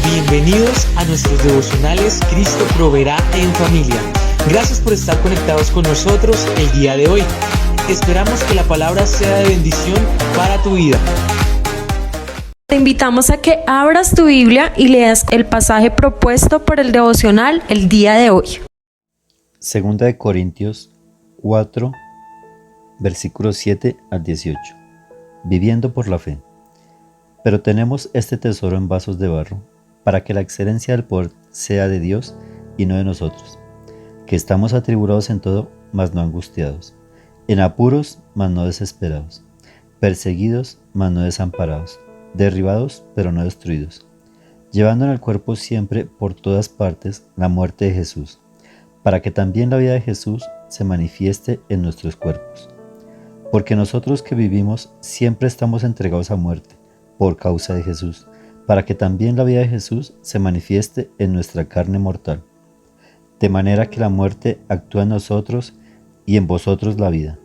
Bienvenidos a nuestros devocionales Cristo Proveerá en Familia. Gracias por estar conectados con nosotros el día de hoy. Esperamos que la palabra sea de bendición para tu vida. Te invitamos a que abras tu Biblia y leas el pasaje propuesto por el devocional el día de hoy. Segunda de Corintios 4, versículos 7 al 18. Viviendo por la fe. Pero tenemos este tesoro en vasos de barro, para que la excelencia del poder sea de Dios y no de nosotros, que estamos atribulados en todo, mas no angustiados, en apuros, mas no desesperados, perseguidos, mas no desamparados, derribados, pero no destruidos, llevando en el cuerpo siempre por todas partes la muerte de Jesús, para que también la vida de Jesús se manifieste en nuestros cuerpos. Porque nosotros que vivimos siempre estamos entregados a muerte por causa de Jesús, para que también la vida de Jesús se manifieste en nuestra carne mortal. De manera que la muerte actúa en nosotros y en vosotros la vida.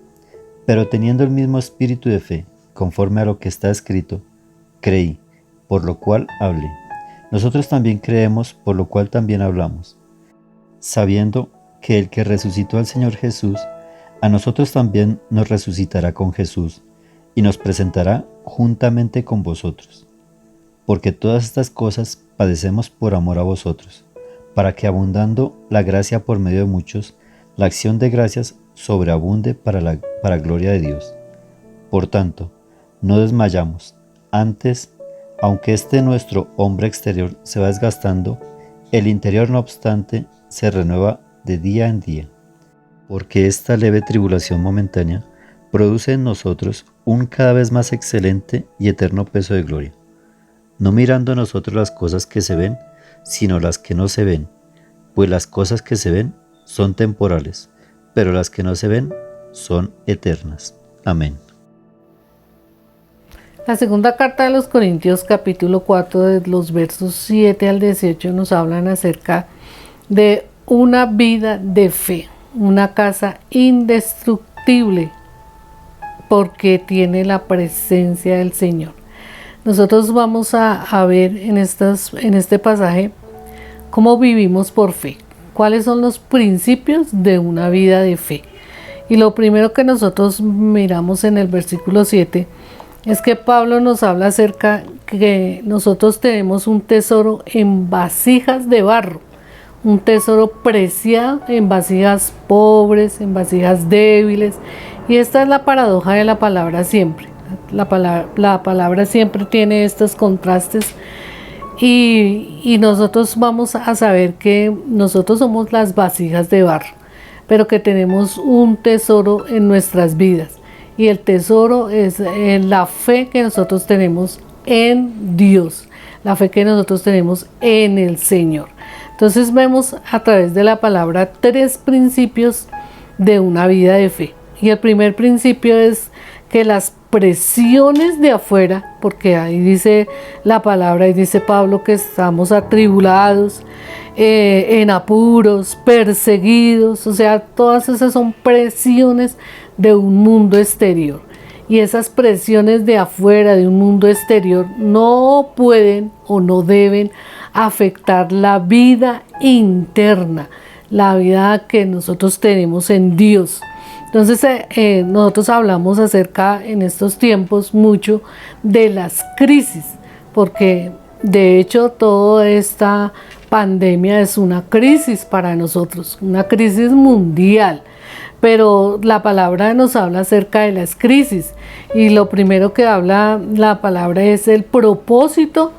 Pero teniendo el mismo espíritu de fe, conforme a lo que está escrito, creí, por lo cual hablé. Nosotros también creemos, por lo cual también hablamos, sabiendo que el que resucitó al Señor Jesús, a nosotros también nos resucitará con Jesús, y nos presentará juntamente con vosotros. Porque todas estas cosas padecemos por amor a vosotros, para que abundando la gracia por medio de muchos, la acción de gracias sobreabunde para gloria de Dios. Por tanto, no desmayamos, antes, aunque este nuestro hombre exterior se va desgastando, el interior no obstante se renueva de día en día, porque esta leve tribulación momentánea produce en nosotros un cada vez más excelente y eterno peso de gloria, no mirando nosotros las cosas que se ven, sino las que no se ven, pues las cosas que se ven son temporales, pero las que no se ven son eternas. Amén. La segunda carta de los Corintios, capítulo 4, de los versos 7 al 18, nos hablan acerca de una vida de fe, una casa indestructible, porque tiene la presencia del Señor. Nosotros vamos a ver en este pasaje cómo vivimos por fe, cuáles son los principios de una vida de fe. Y lo primero que nosotros miramos en el versículo 7 es que Pablo nos habla acerca que nosotros tenemos un tesoro en vasijas de barro, un tesoro preciado en vasijas pobres, en vasijas débiles. Y esta es la paradoja de la palabra siempre. La palabra siempre tiene estos contrastes y nosotros vamos a saber que nosotros somos las vasijas de barro, pero que tenemos un tesoro en nuestras vidas, y el tesoro es la fe que nosotros tenemos en Dios, la fe que nosotros tenemos en el Señor. Entonces vemos a través de la palabra tres principios de una vida de fe, y el primer principio es que las presiones de afuera, porque ahí dice la palabra y dice Pablo que estamos atribulados, en apuros, perseguidos, o sea, todas esas son presiones de un mundo exterior, y esas presiones de afuera, de un mundo exterior, no pueden o no deben afectar la vida interna, la vida que nosotros tenemos en Dios. Entonces nosotros hablamos acerca en estos tiempos mucho de las crisis, porque de hecho toda esta pandemia es una crisis para nosotros, una crisis mundial, pero la palabra nos habla acerca de las crisis, y lo primero que habla la palabra es el propósito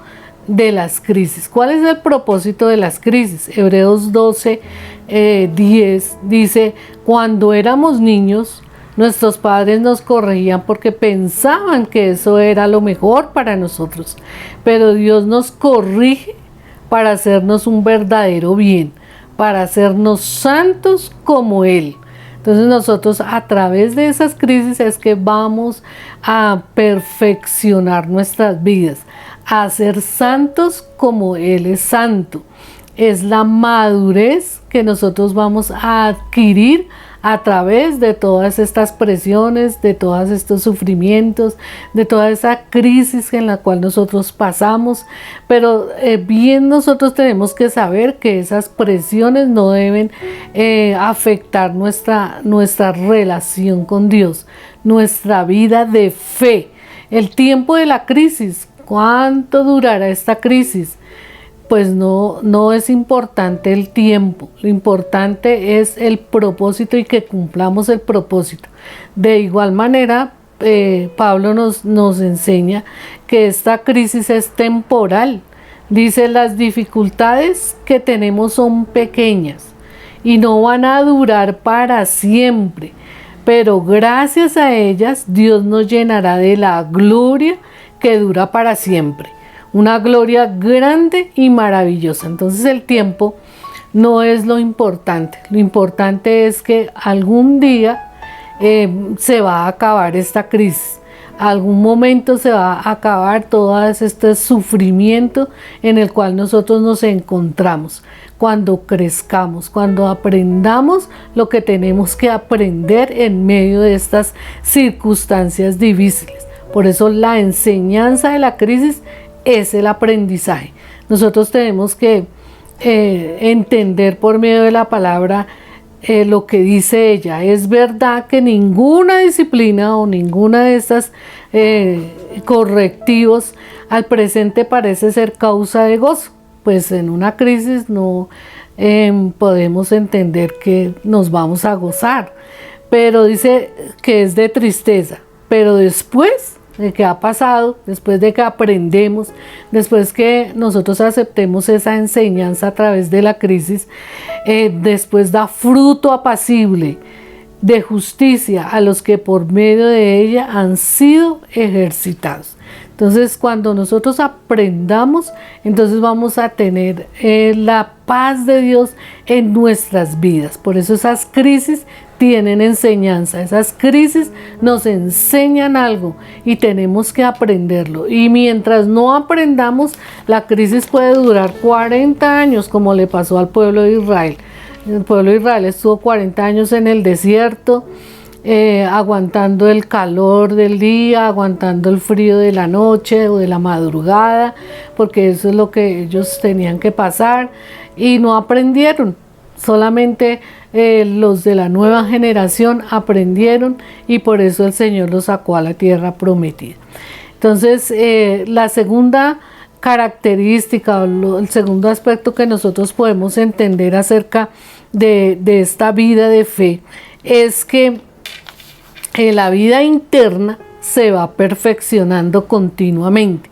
de las crisis. ¿Cuál es el propósito de las crisis? Hebreos 12, 10 dice: cuando éramos niños, nuestros padres nos corregían porque pensaban que eso era lo mejor para nosotros, pero Dios nos corrige para hacernos un verdadero bien, para hacernos santos como Él. Entonces nosotros a través de esas crisis es que vamos a perfeccionar nuestras vidas, a ser santos como Él es santo. Es la madurez que nosotros vamos a adquirir a través de todas estas presiones, de todos estos sufrimientos, de toda esa crisis en la cual nosotros pasamos. Pero bien nosotros tenemos que saber que esas presiones no deben afectar nuestra relación con Dios, nuestra vida de fe. El tiempo de la crisis, ¿cuánto durará esta crisis? Pues no es importante el tiempo, lo importante es el propósito y que cumplamos el propósito. De igual manera, Pablo nos enseña que esta crisis es temporal. Dice, las dificultades que tenemos son pequeñas y no van a durar para siempre, pero gracias a ellas Dios nos llenará de la gloria que dura para siempre. Una gloria grande y maravillosa. Entonces el tiempo no es lo importante es que algún día se va a acabar esta crisis, algún momento se va a acabar todo este sufrimiento en el cual nosotros nos encontramos. Cuando crezcamos, cuando aprendamos lo que tenemos que aprender en medio de estas circunstancias difíciles. Por eso la enseñanza de la crisis es el aprendizaje. Nosotros tenemos que entender por medio de la palabra lo que dice ella. Es verdad que ninguna disciplina o ninguna de estas correctivos al presente parece ser causa de gozo. Pues en una crisis no podemos entender que nos vamos a gozar, pero dice que es de tristeza. Pero después de que ha pasado, después de que aprendemos, después que nosotros aceptemos esa enseñanza a través de la crisis, después da fruto apacible de justicia a los que por medio de ella han sido ejercitados. Entonces, cuando nosotros aprendamos, entonces vamos a tener la paz de Dios en nuestras vidas. Por eso esas crisis tienen enseñanza, esas crisis nos enseñan algo y tenemos que aprenderlo. Y mientras no aprendamos, la crisis puede durar 40 años, como le pasó al pueblo de Israel. El pueblo de Israel estuvo 40 años en el desierto, aguantando el calor del día, aguantando el frío de la noche o de la madrugada, porque eso es lo que ellos tenían que pasar, y no aprendieron. Solamente los de la nueva generación aprendieron, y por eso el Señor los sacó a la tierra prometida. Entonces, la segunda característica, el segundo aspecto que nosotros podemos entender acerca de esta vida de fe es que la vida interna se va perfeccionando continuamente.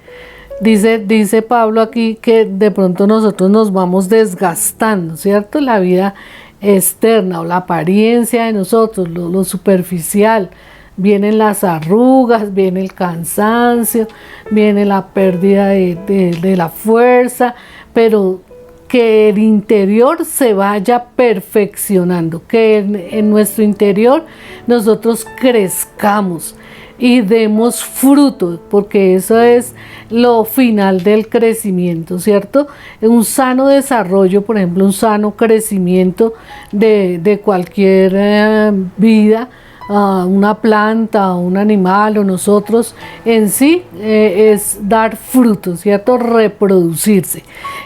Dice Pablo aquí que de pronto nosotros nos vamos desgastando, ¿cierto? La vida externa o la apariencia de nosotros, lo superficial. Vienen las arrugas, viene el cansancio, viene la pérdida de la fuerza, pero que el interior se vaya perfeccionando, que en nuestro interior nosotros crezcamos y demos fruto, porque eso es lo final del crecimiento, ¿cierto? Un sano desarrollo, por ejemplo, un sano crecimiento de cualquier vida, una planta, un animal o nosotros en sí, es dar frutos, ¿cierto? Reproducirse.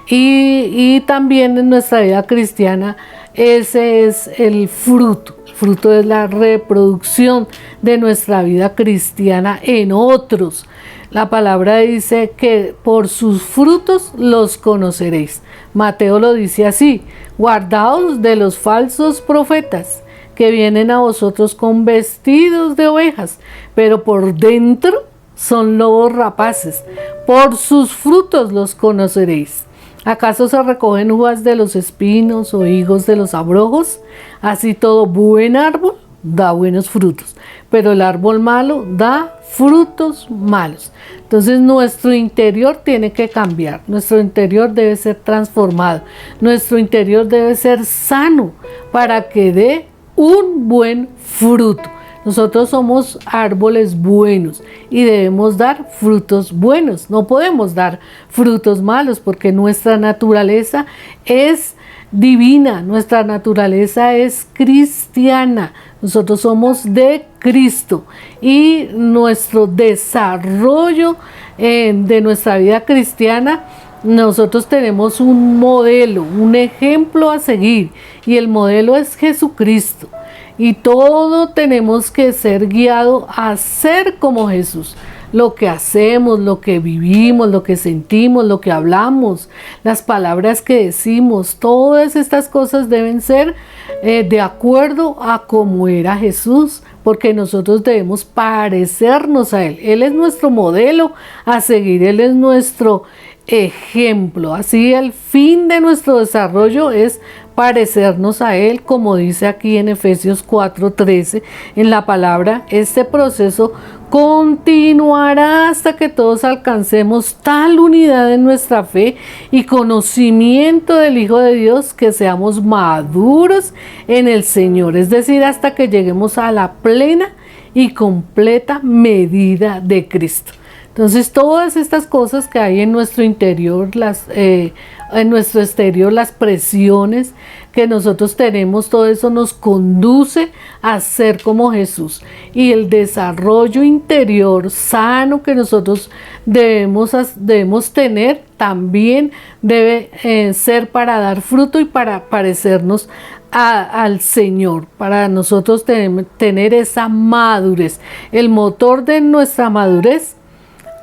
Y también en nuestra vida cristiana ese es el fruto. El fruto es la reproducción de nuestra vida cristiana en otros. La palabra dice que por sus frutos los conoceréis. Mateo lo dice así: guardaos de los falsos profetas que vienen a vosotros con vestidos de ovejas, pero por dentro son lobos rapaces. Por sus frutos los conoceréis. ¿Acaso se recogen uvas de los espinos o higos de los abrojos? Así todo buen árbol da buenos frutos, pero el árbol malo da frutos malos. Entonces nuestro interior tiene que cambiar, nuestro interior debe ser transformado, nuestro interior debe ser sano para que dé un buen fruto. Nosotros somos árboles buenos y debemos dar frutos buenos. No podemos dar frutos malos porque nuestra naturaleza es divina, nuestra naturaleza es cristiana, nosotros somos de Cristo y nuestro desarrollo de nuestra vida cristiana, nosotros tenemos un modelo, un ejemplo a seguir y el modelo es Jesucristo y todo tenemos que ser guiados a ser como Jesús. Lo que hacemos, lo que vivimos, lo que sentimos, lo que hablamos, las palabras que decimos, todas estas cosas deben ser de acuerdo a cómo era Jesús, porque nosotros debemos parecernos a Él. Él es nuestro modelo a seguir, Él es nuestro ejemplo. Así el fin de nuestro desarrollo es parecernos a Él, como dice aquí en Efesios 4:13 en la palabra. Este proceso continuará hasta que todos alcancemos tal unidad en nuestra fe y conocimiento del Hijo de Dios que seamos maduros en el Señor, es decir, hasta que lleguemos a la plena y completa medida de Cristo. Entonces todas estas cosas que hay en nuestro interior, en nuestro exterior, las presiones que nosotros tenemos, todo eso nos conduce a ser como Jesús. Y el desarrollo interior sano que nosotros debemos tener también debe ser para dar fruto y para parecernos al Señor, para nosotros tener esa madurez. El motor de nuestra madurez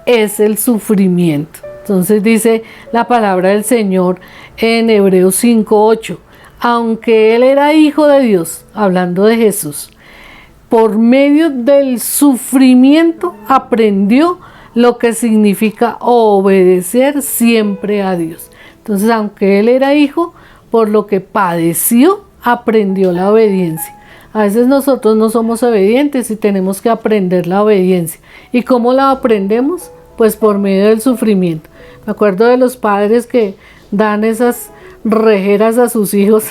es el sufrimiento. Entonces dice la palabra del Señor en Hebreos 5:8, aunque Él era hijo de Dios, hablando de Jesús, por medio del sufrimiento aprendió lo que significa obedecer siempre a Dios. Entonces, aunque Él era hijo, por lo que padeció, aprendió la obediencia. A veces nosotros no somos obedientes y tenemos que aprender la obediencia. ¿Y cómo la aprendemos? Pues por medio del sufrimiento. Me acuerdo de los padres que dan esas rejeras a sus hijos,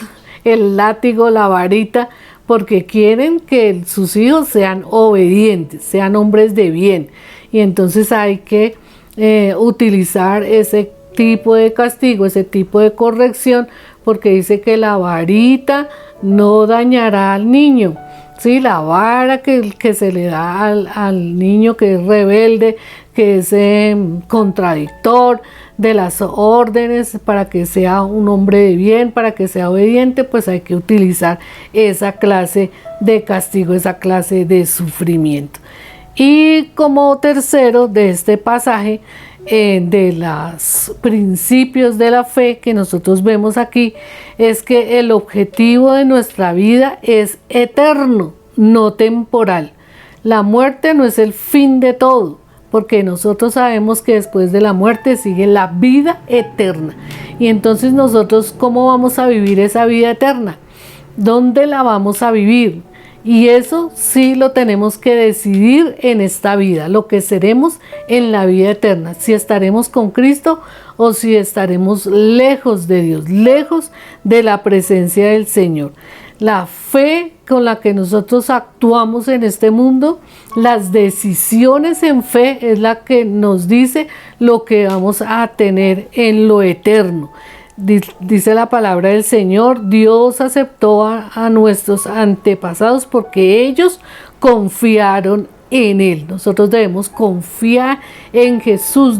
el látigo, la varita, porque quieren que sus hijos sean obedientes, sean hombres de bien. Y entonces hay que utilizar ese tipo de castigo, ese tipo de corrección, porque dice que la varita no dañará al niño. Sí, la vara que se le da al niño que es rebelde, que es contradictor de las órdenes, para que sea un hombre de bien, para que sea obediente, pues hay que utilizar esa clase de castigo, esa clase de sufrimiento. Y como tercero de este pasaje, de los principios de la fe que nosotros vemos aquí, es que el objetivo de nuestra vida es eterno, no temporal. La muerte no es el fin de todo, porque nosotros sabemos que después de la muerte sigue la vida eterna. Y entonces nosotros, ¿cómo vamos a vivir esa vida eterna? ¿Dónde la vamos a vivir? Y eso sí lo tenemos que decidir en esta vida, lo que seremos en la vida eterna, si estaremos con Cristo o si estaremos lejos de Dios, lejos de la presencia del Señor. La fe con la que nosotros actuamos en este mundo, las decisiones en fe es la que nos dice lo que vamos a tener en lo eterno. Dice la palabra del Señor, Dios aceptó a nuestros antepasados porque ellos confiaron en Él. Nosotros debemos confiar en Jesús.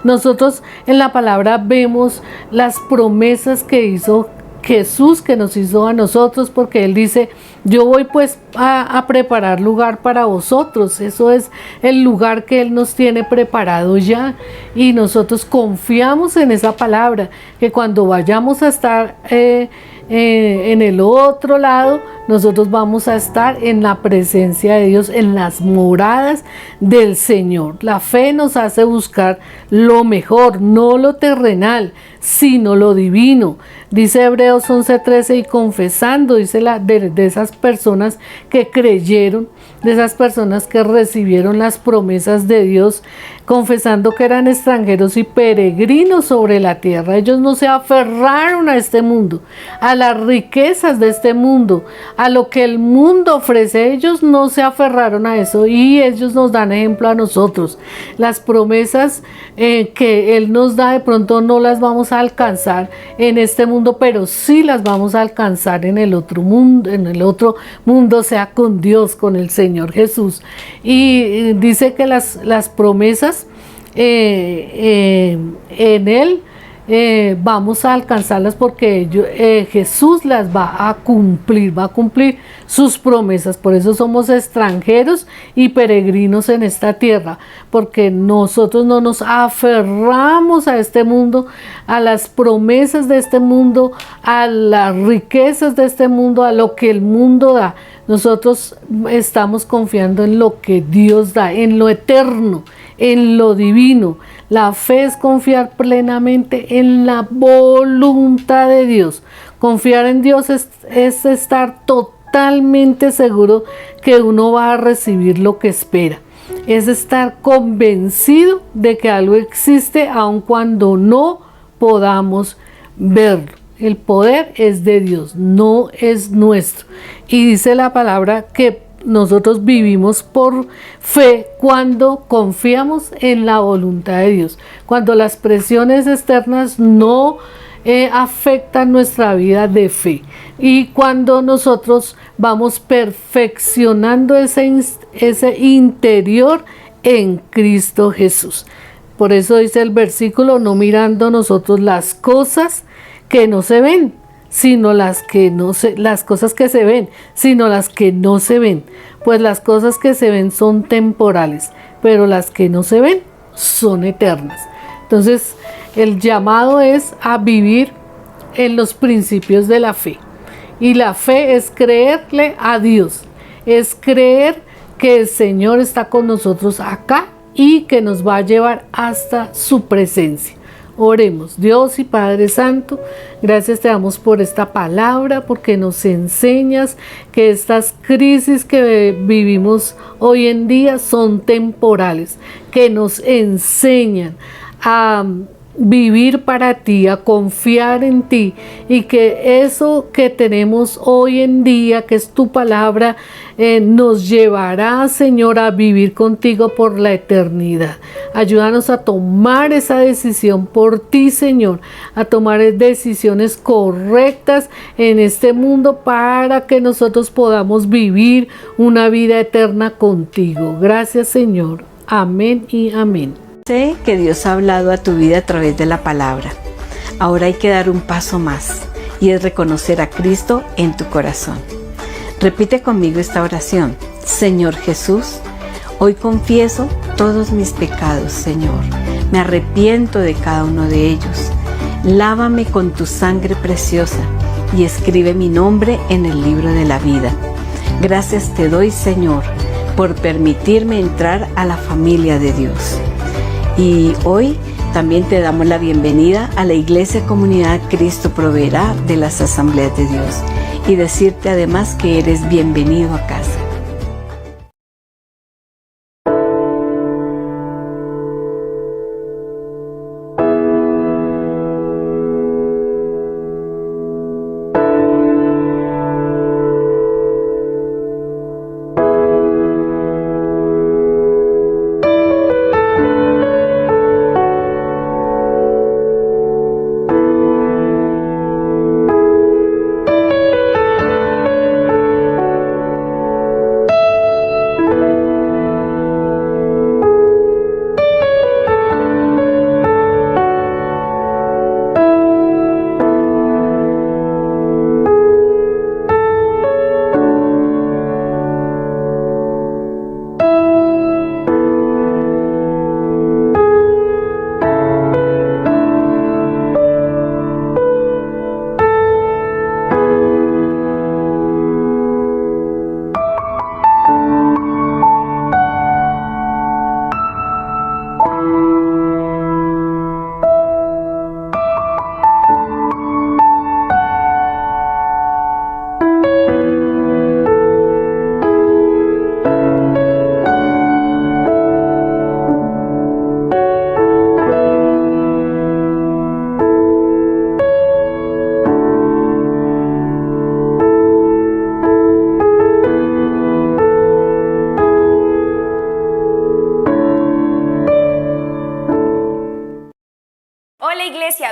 Nosotros en la palabra vemos las promesas que hizo Jesús, que nos hizo a nosotros, porque Él dice, yo voy pues a preparar lugar para vosotros. Eso es el lugar que Él nos tiene preparado ya, y nosotros confiamos en esa palabra, que cuando vayamos a estar en el otro lado, nosotros vamos a estar en la presencia de Dios, en las moradas del Señor. La fe nos hace buscar lo mejor, no lo terrenal, sino lo divino. Dice Hebreos 11:13, y confesando, dice de esas personas que creyeron, de esas personas que recibieron las promesas de Dios, confesando que eran extranjeros y peregrinos sobre la tierra. Ellos no se aferraron a este mundo, a las riquezas de este mundo, a lo que el mundo ofrece. Ellos no se aferraron a eso, y ellos nos dan ejemplo a nosotros. Las promesas que Él nos da, de pronto no las vamos a alcanzar en este mundo, pero sí las vamos a alcanzar en el otro mundo, sea con Dios, con el Señor Jesús. Y dice que las promesas en Él vamos a alcanzarlas, porque Jesús las va a cumplir sus promesas. Por eso somos extranjeros y peregrinos en esta tierra, porque nosotros no nos aferramos a este mundo, a las promesas de este mundo, a las riquezas de este mundo, a lo que el mundo da. Nosotros estamos confiando en lo que Dios da, en lo eterno, en lo divino. La fe es confiar plenamente en la voluntad de Dios. Confiar en Dios es estar totalmente seguro que uno va a recibir lo que espera. Es estar convencido de que algo existe aun cuando no podamos verlo. El poder es de Dios, no es nuestro. Y dice la palabra que nosotros vivimos por fe cuando confiamos en la voluntad de Dios, cuando las presiones externas no afectan nuestra vida de fe, y cuando nosotros vamos perfeccionando ese interior en Cristo Jesús. Por eso dice el versículo: no mirando nosotros las cosas que no se ven, sino las cosas que se ven, sino las que no se ven. Pues las cosas que se ven son temporales, pero las que no se ven son eternas. Entonces, el llamado es a vivir en los principios de la fe. Y la fe es creerle a Dios, es creer que el Señor está con nosotros acá y que nos va a llevar hasta su presencia. Oremos. Dios y Padre Santo, gracias te damos por esta palabra, porque nos enseñas que estas crisis que vivimos hoy en día son temporales, que nos enseñan a vivir para ti, a confiar en ti, y que eso que tenemos hoy en día, que es tu palabra, nos llevará, Señor, a vivir contigo por la eternidad. Ayúdanos a tomar esa decisión por ti, Señor, a tomar decisiones correctas en este mundo para que nosotros podamos vivir una vida eterna contigo. Gracias, Señor. Amén y amén. Sé que Dios ha hablado a tu vida a través de la palabra. Ahora hay que dar un paso más, y es reconocer a Cristo en tu corazón. Repite conmigo esta oración. Señor Jesús, hoy confieso todos mis pecados, Señor. Me arrepiento de cada uno de ellos. Lávame con tu sangre preciosa y escribe mi nombre en el libro de la vida. Gracias te doy, Señor, por permitirme entrar a la familia de Dios. Y hoy también te damos la bienvenida a la Iglesia Comunidad Cristo Proveerá de las Asambleas de Dios, y decirte además que eres bienvenido a casa.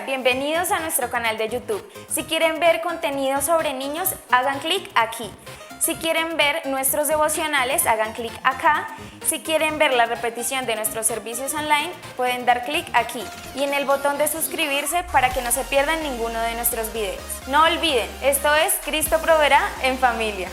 bienvenidos a nuestro canal de YouTube. Si quieren ver contenido sobre niños, hagan clic aquí. Si quieren ver nuestros devocionales, hagan clic acá. Si quieren ver la repetición de nuestros servicios online, pueden dar clic aquí y en el botón de suscribirse para que no se pierdan ninguno de nuestros videos. No olviden, esto es Cristo Proveerá en familia.